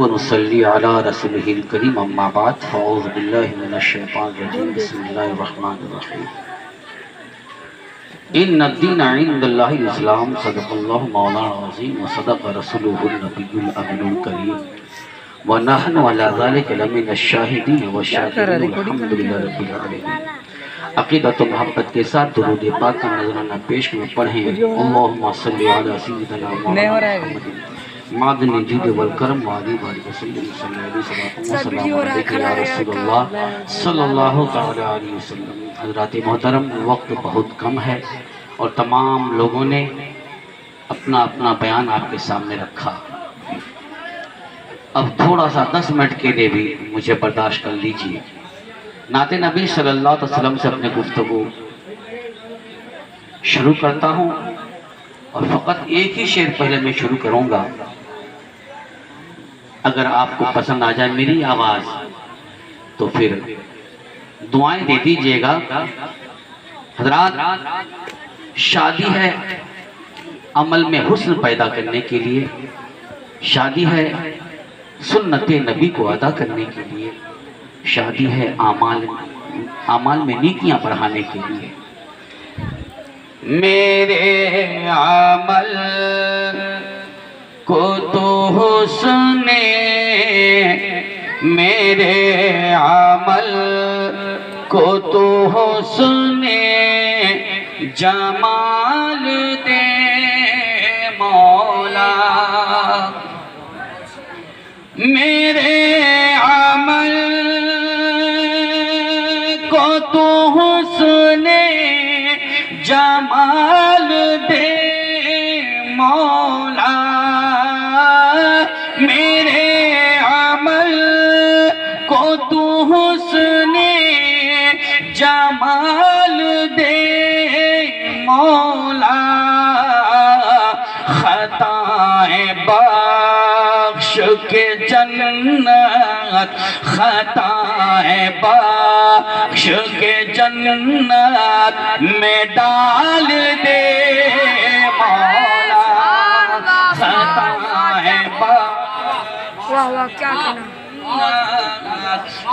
ونصلي على رسوله الكريم اما بعد فاعوذ بالله من الشيطان الرجيم بسم الله الرحمن الرحيم ان الدين عند الله الاسلام صدق الله مولانا العظيم وصدق رسوله النبي الامين الكريم ونحن على ذلك لمن الشاهدين والشاكرين والحمد لله رب العالمين عقیدت و محبت کے ساتھ درود پاک کا نذرانہ پیش میں پڑھیں اللہم صلی علی سیدنا محمد معدن جود والکرم وعلی باری وسلم صلی اللہ علیہ وسلم یا رسول اللہ صلی اللہ علیہ وسلم۔ حضرات محترم، وقت بہت کم ہے اور تمام لوگوں نے اپنا اپنا بیان آپ کے سامنے رکھا، اب تھوڑا سا 10 منٹ کے لیے بھی مجھے برداشت کر لیجئے۔ نعت نبی صلی اللہ علیہ وسلم سے اپنے گفتگو شروع کرتا ہوں اور فقط ایک ہی شعر پہلے میں شروع کروں گا، اگر آپ کو پسند آ جائے میری آواز تو پھر دعائیں دے دیجئے گا۔ حضرات، شادی ہے عمل میں حسن پیدا کرنے کے لیے، شادی ہے سنت نبی کو ادا کرنے کے لیے، شادی ہے اعمال میں نیکیاں بڑھانے کے لیے۔ میرے عمل کو تو حسن، میرے عمل کو تو حسن جمال دے مولا، میرے عمل کو تو حسن جمال دے مولا، میرے عمل کو تو حسن جمال دے مولا، خطائیں بخش کے جنت، خطائیں بخش کے جنت میں ڈال دے مولا، خطائیں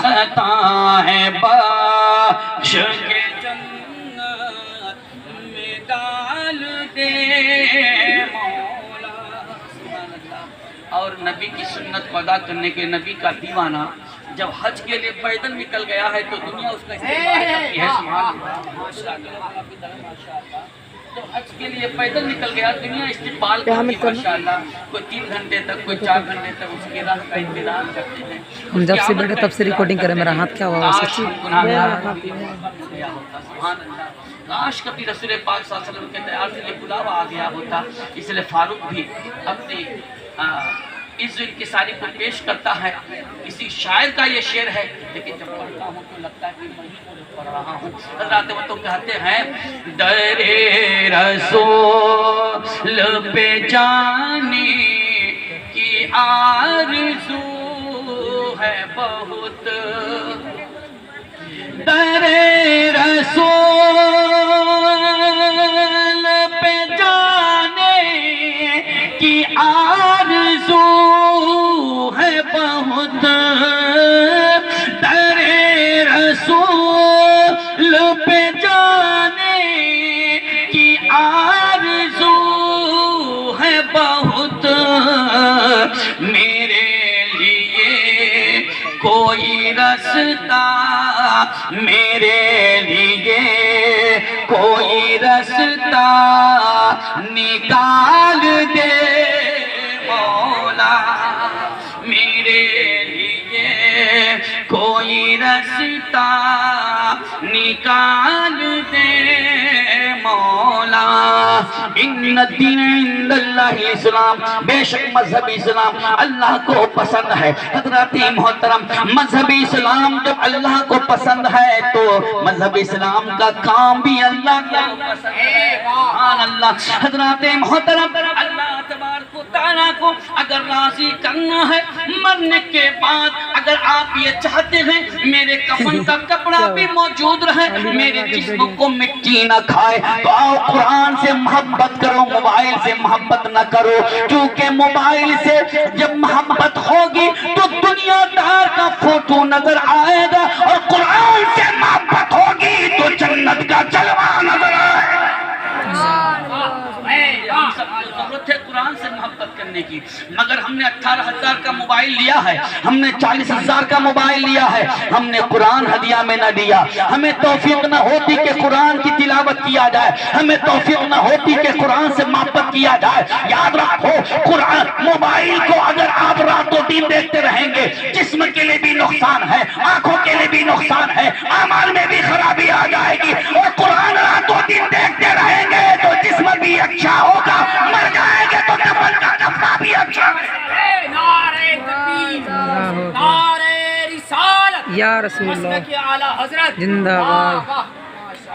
خطائیں بخش کے جنت میں ڈال دے مولا۔ اور نبی کی سنت کو ادا کرنے کے نبی کا دیوانہ جب حج کے لیے پیدل نکل گیا ہے تو دنیا اس کا استقبال کرتی ہے۔ سبحان اللہ، تو حج کے لیے پیدل نکل گیا، دنیا استقبال کرتی ہے ماشاءاللہ۔ کوئی 3 گھنٹے تک، کوئی 4 گھنٹے تک اس کی راہ کا انتظار کرتے ہیں۔ ہم جب سے بیٹھے تب سے ریکارڈنگ کریں، میرا ہاتھ کیا ہوا سچی؟ سبحان اللہ، کاش کبھی رسول پاک صلی اللہ علیہ وسلم کے تیار سے یہ بلاوا آ گیا ہوتا، اس لیے فاروق بھی اپنی عز و انکساری کو پیش کرتا ہے۔ کسی شاعر کا یہ شعر ہے، لیکن جب پڑھتا ہوں تو لگتا ہے کہ میں ہی پڑھ رہا ہوں۔ حضرات وہ تو کہتے ہیں در رسول پہ جانے کی آرزو ہے بہت، در رسول پہ جانے کی آرزو ہے بہت، در رسول پہ جانے کی آرزو ہے بہت، میرے لیے کوئی رستہ، میرے لیے کوئی رستہ نکال دے مولا، میرے لیے کوئی رستہ نکال دے مولا۔ ان الدین عند اللہ الاسلام، بے شک مذہب اسلام اللہ کو پسند ہے۔ حضرات محترم، مذہب اسلام جب اللہ کو پسند ہے تو مذہب اسلام کا کام بھی اللہ کو پسند ہے۔ سبحان اللہ۔ حضرات محترم، اللہ تبارک و تعالیٰ کو اگر راضی کرنا ہے مرنے کے بعد، اگر آپ یہ چاہتے ہیں میرے کفن کا کپڑا بھی موجود رہے، میرے جسم کو مٹی نہ کھائے، تو آؤ قرآن سے محبت کرو، موبائل سے محبت نہ کرو، کیونکہ موبائل سے جب محبت ہوگی مگر ہم نے 18,000 کا موبائل لیا ہے، ہم نے 40,000 کا موبائل لیا ہے، ہم نے قرآن ہدیہ میں نہ دیا۔ ہمیں توفیق نہ ہوتی کہ قرآن کی تلاوت کیا جائے، ہمیں توفیق نہ ہوتی کہ قرآن سے محبت کیا جائے۔ یاد رکھو قرآن موبائل کو اگر آپ رات و دن دیکھتے رہیں گے، جسم کے لیے بھی نقصان ہے، آنکھوں کے لیے بھی نقصان ہے، اعمال میں بھی خرابی آ جائے گی۔ اور قرآن رات و دن دیکھتے رہیں گے تو جسم بھی اچھا ہوگا، مر جائیں گے تو کفن کا کفنا بھی اچھا ہے۔ نعرہ تکبیر، نعرہ رسالت یا رسول اللہ مسلک اعلیٰ حضرت زندہ باد۔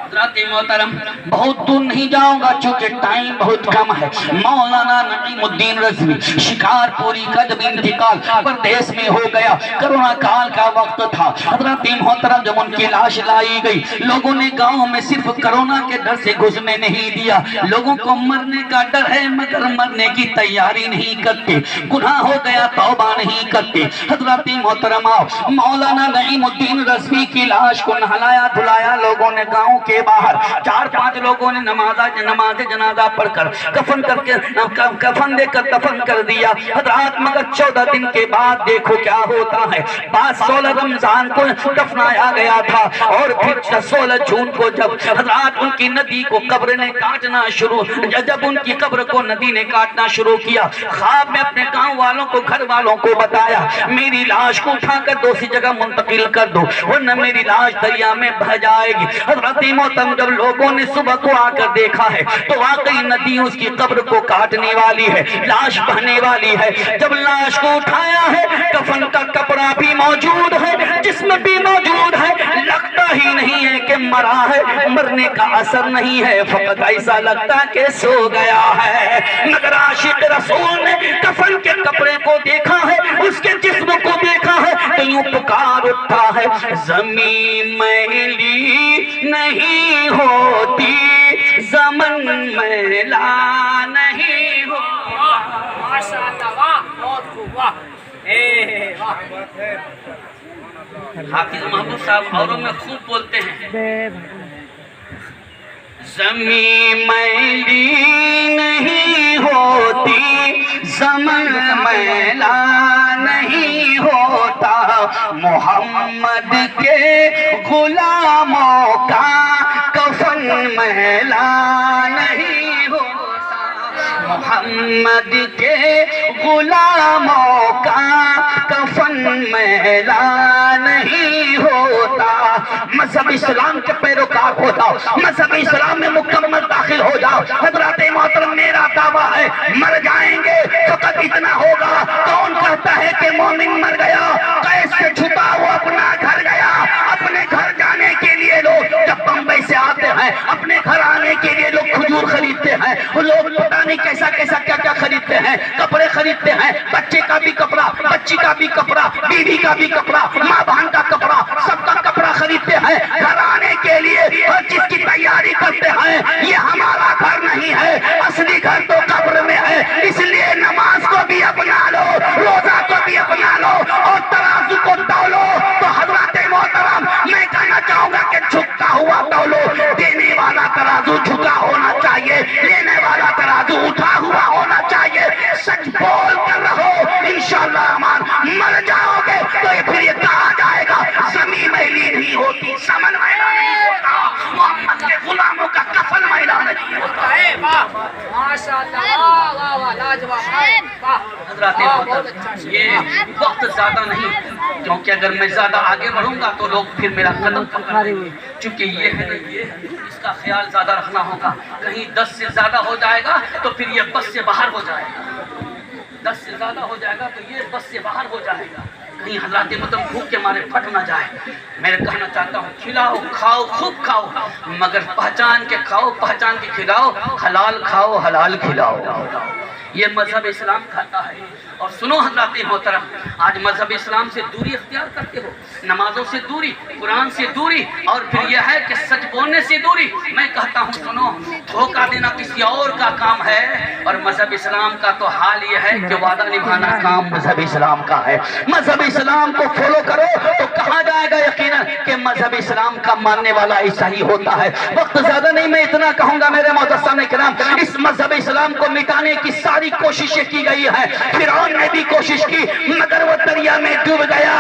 حضرات محترم، بہت دور نہیں جاؤں گا چونکہ ٹائم بہت کم ہے۔ مولانا نعیم الدین رضوی شکارپوری کا جب انتقال پردیس میں ہو گیا، کرونا کال کا وقت تھا۔ حضرات محترم، جب ان کی لاش لائی گئی، لوگوں نے گاؤں میں صرف کرونا کے ڈر سے گھسنے نہیں دیا۔ لوگوں کو مرنے کا ڈر ہے مگر مرنے کی تیاری نہیں کرتے، گناہ ہو گیا توبہ نہیں کرتے۔ حضرات محترم، مولانا نعیم الدین رضوی کی لاش کو نہلایا دھلایا، لوگوں نے گاؤں کے باہر 4-5 لوگوں نے نماز جنازہ پڑھ کر کفن دے کر دفن کر دیا۔ حضرات مگر 14 دن کے بعد دیکھو کیا ہوتا ہے۔ 16 رمضان کو دفنایا گیا تھا اور پھر 16 جون کو جب حضرات ان کی ندی کو قبر نے کاٹنا شروع، جب ان کی قبر کو ندی نے کاٹنا شروع کیا، خواب میں اپنے گاؤں والوں کو گھر والوں کو بتایا میری لاش کو اٹھا کر دوسری جگہ منتقل کر دو ورنہ میری لاش دریا میں بہہ جائے گی۔ حضرت محترم، جب لوگوں نے صبح کو آ کر دیکھا ہے تو واقعی ندی اس کی قبر کو کاٹنے والی ہے، لاش بہنے والی ہے۔ جب لاش کو اٹھایا ہے کفن کا کپڑا بھی موجود ہے، جسم بھی موجود ہے، لگتا ہی نہیں ہے کہ مرا ہے، مرنے کا اثر نہیں ہے، فقط ایسا لگتا کہ سو گیا ہے۔ مگر عاشق رسول نے کفن کے کپڑے کو دیکھا ہے، اس کے جسم کو دیکھا ہے تو یوں پکار اٹھا ہے، زمین میلی نہیں ہوتی، زمن میلا نہیں ہوتا۔ ماشاءاللہ، واہ، بہت خوب، واہ، واہ۔ حافظ محمود صاحب اوروں میں خوب بولتے ہیں، زمین میلی نہیں ہوتی، زمن میلا نہیں ہوتا، محمد کے غلاموں کا کفن میلا نہیں ہوتا، محمد کے غلاموں کا کفن میلا نہیں ہوتا۔ مذہب اسلام کے پیروکار ہو جاؤ، مذہب اسلام میں مکمل داخل ہو جاؤ۔ حضرات محترم، میرا دعویٰ ہے مر جائیں گے فقط اتنا ہوگا۔ کون کہتا ہے کہ مومن مر گیا؟ قید سے چھپا وہ اپنا گھر گیا۔ اپنے گھر جانے کے لیے لوگ جب بمبئی سے آتے ہیں، اپنے گھر آنے کے لیے لوگ کھجور خریدتے ہیں، وہ لوگ پتہ نہیں کیسا کیسا کیا کیا خریدتے ہیں، کپڑے خریدتے ہیں، بچے کا بھی کپڑا، بچی کا بھی کپڑا، بیوی کا بھی کپڑا، ماں بہن کا کپڑا، سب کا کپڑا خریدتے ہیں۔ گھر آنے کے لیے ہر چیز کی تیاری کرتے ہیں۔ یہ ہمارا گھر نہیں ہے، اصلی گھر تو قبر میں ہے۔ اس لیے نماز کو بھی اپنا لو، روزہ کو بھی اپنا لو اور ترازو کو تولو۔ تو حضرات محترم، میں کہنا چاہوں گا کہ جھکتا ہوا تولو، دینے والا ترازو جھکا ہونا چاہیے، لینے والا ترازو اٹھا ہوا ہونا چاہیے۔ سچ بول کر رہو، انشاءاللہ امان۔ مر جاؤ گے تو پھر یہ کہا جائے گا زمین میلی نہیں ہوتی، زمن میلا نہیں ہوتا، محمد کے غلاموں کا کفن میلا نہیں ہوتا۔ ماشاءاللہ، واہ واہ واہ، لاجواب، واہ۔ حضرات محترم، یہ وقت زیادہ نہیں، کیونکہ اگر میں زیادہ آگے بڑھوں گا تو لوگ پھر میرا قدم پکڑیں گے، چونکہ یہ ہے اس کا خیال زیادہ رکھنا ہوگا۔ کہیں 10 سے زیادہ ہو جائے گا تو پھر یہ بس سے باہر ہو جائے گا، 10 سے زیادہ ہو جائے گا تو یہ بس سے باہر ہو جائے گا، کہیں حضرات محترم بھوک کے مارے پھٹ نہ جائے۔ میں کہنا چاہتا ہوں کھلاؤ کھاؤ خوب کھاؤ، مگر پہچان کے کھاؤ، پہچان کے کھلاؤ، حلال کھاؤ حلال کھلاؤ۔ یہ مذہب اسلام کھاتا ہے۔ اور سنو حضرات محترم، آج مذہب اسلام سے دوری اختیار کرتے ہو، نمازوں سے دوری، قرآن سے دوری، اور پھر یہ ہے کہ سچ بولنے سے دوری۔ میں کہتا ہوں سنو، دھوکہ دینا کسی اور کا کام ہے، اور مذہب اسلام کا تو حال یہ ہے کہ وعدہ نبھانا کام مذہب اسلام کا ہے۔ مذہب اسلام کو فالو کرو تو کہا جائے گا یقیناً کہ مذہب اسلام کا ماننے والا ایسا ہی ہوتا ہے۔ وقت زیادہ نہیں، میں اتنا کہوں گا میرے معززین کرام، اس مذہب اسلام کو مٹانے کی ساری کوششیں کی گئی ہے۔ فرعون نے بھی کوشش کی مگر وہ دریا میں ڈوب گیا۔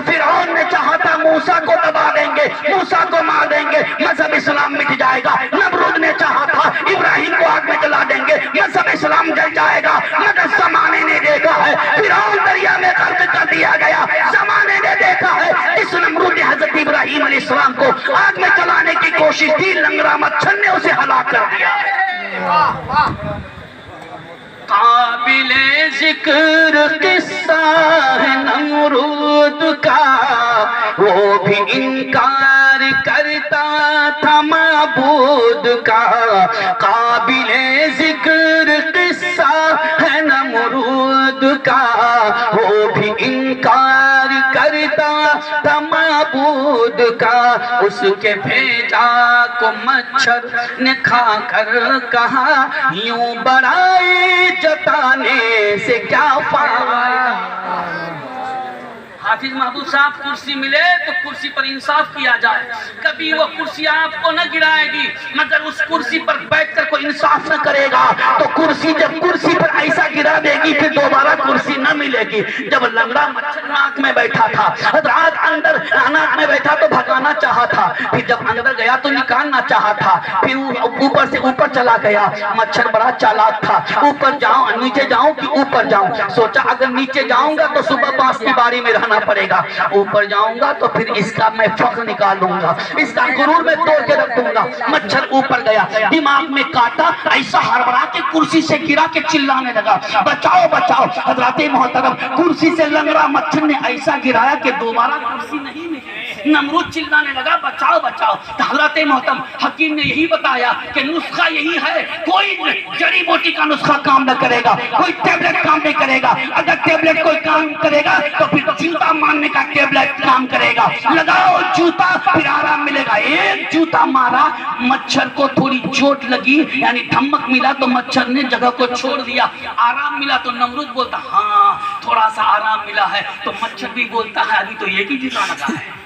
فرعون نے چاہا تھا موسیٰ کو دبا دیں گے، موسیٰ کو مار دیں گے، مذہب اسلام مٹ جائے گا۔ نمرود نے چاہا تھا ابراہیم کو آگ میں جلا دیں گے، مذہب اسلام جل جائے گا، مگر زمانے نے دیکھا ہے فرعون دریا میں غرق کر دیا گیا۔ زمانے نے دیکھا ہے اس نمرود نے حضرت ابراہیم علیہ السلام کو آگ میں جلانے کی کوشش کی، لنگڑا مچھر نے اسے ہلاک کر دیا۔ قابل ذکر قصہ ہے نمرود کا، وہ بھی انکار کرتا تھا معبود کا۔ قابل ذکر قصہ ہے نمرود کا، وہ بھی انکار کرتا تھا معبود کا۔ اس کے بھیجا کو مچھر نے کھا کر کہا، یوں بڑائی جتانے سے کیا فائدہ۔ حافظ محمود صاحب کرسی ملے تو کرسی پر انصاف کیا جائے، کبھی وہ کرسی آپ کو نہ گرائے گی، مگر اس کرسی پر بیٹھ کر کوئی انصاف نہ کرے گا تو کرسی جب کرسی پر ایسا گرا دے گی پھر دوبارہ کرسی نہ ملے گی۔ جب لنگڑا مچھر ناک میں بیٹھا تھا، حضرات اندر ناک میں بیٹھا تو بھگانا چاہا تھا، پھر جب اندر گیا تو نکالنا چاہا تھا، پھر اوپر سے اوپر چلا گیا۔ مچھر بڑا چالاک تھا، اوپر جاؤں نیچے جاؤں کہ اوپر جاؤں، سوچا اگر نیچے جاؤں گا تو صبح بانس کی باری میں رہنا پڑے گا، اوپر جاؤں گا تو پھر اس کا میں فخر نکالوں گا، اس کا غرور میں توڑ کے رکھ دوں گا۔ مچھر اوپر گیا، دماغ میں کاٹا، ایسا ہڑبڑا کے کرسی سے گرا کے چلانے لگا، بچاؤ بچاؤ۔ حضرات محترم، کرسی سے لنگڑا مچھر نے ایسا گرایا کہ دوبارہ کرسی نہیں ملی۔ نمرود چلانے لگا بچاؤ بچاؤ۔ حضرات محترم، حکیم نے یہی بتایا کہ نسخہ یہی ہے، کوئی جڑی بوٹی کا نسخہ کام نہ کرے گا، کوئی ٹیبلٹ کام نہیں کرے گا۔ اگر ٹیبلٹ کوئی کام کرے گا تو پھر جوتا مارنے کا ٹیبلٹ کام کرے گا، لگاؤ جوتا پھر آرام ملے گا۔ ایک جوتا مارا، مچھر کو تھوڑی چوٹ لگی یعنی دھمک ملا تو مچھر نے جگہ کو چھوڑ دیا، آرام ملا تو نمرود بولتا ہاں تھوڑا سا آرام ملا ہے، تو مچھر بھی بولتا ہے ابھی تو ایک ہی جوتا لگا ہے،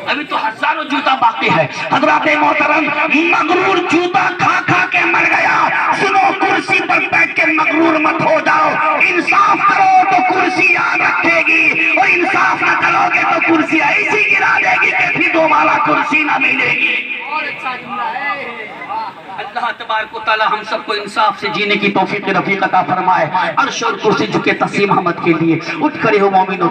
ابھی تو ہزاروں جوتا باقی ہے۔ حضرات محترم، مغرور جوتا کھا کھا کے مر گیا۔ سنو، کرسی پر بیٹھ کے مغرور مت ہو جاؤ، انصاف کرو تو کرسی یاد رکھے گی، اور انصاف نہ کرو گے تو کرسی ایسی گرا دے گی کہ پھر دوبارہ کرسی نہ ملے گی۔ اللہ تبارک و تعالی ہم سب کو انصاف سے جینے کی توفیق رفیق عطا فرمائے۔ عرش اور کرسی جھکے تسلیم احمد کے لیے، اٹھ کھڑے ہو مومن و